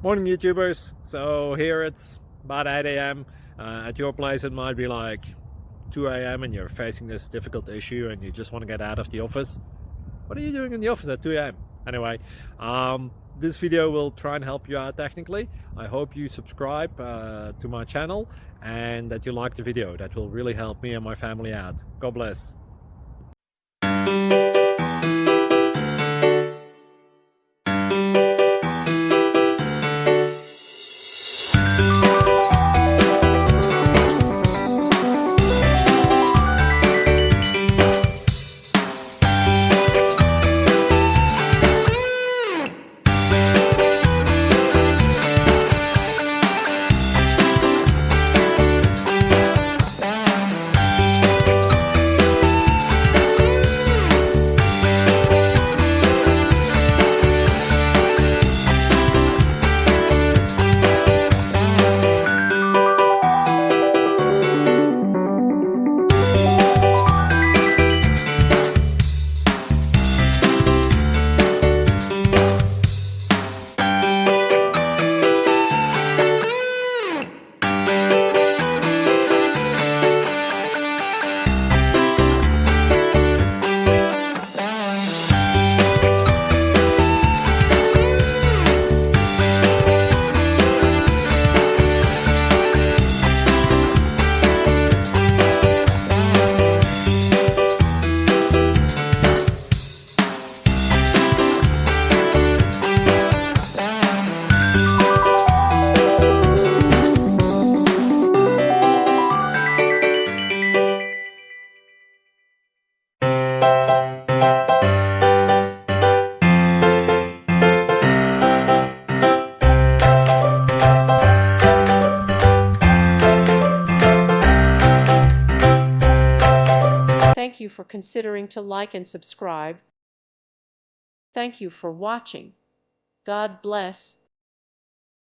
Morning YouTubers. So here it's about 8 a.m. At your place it might be like 2 a.m. and you're facing this difficult issue and you just want to get out of the office. What are you doing in the office at 2 a.m.? Anyway, this video will try and help you out technically. I hope you subscribe to my channel and that you like the video. That will really help me and my family out. God bless. Thank you for considering to like and subscribe. Thank you for watching. God bless.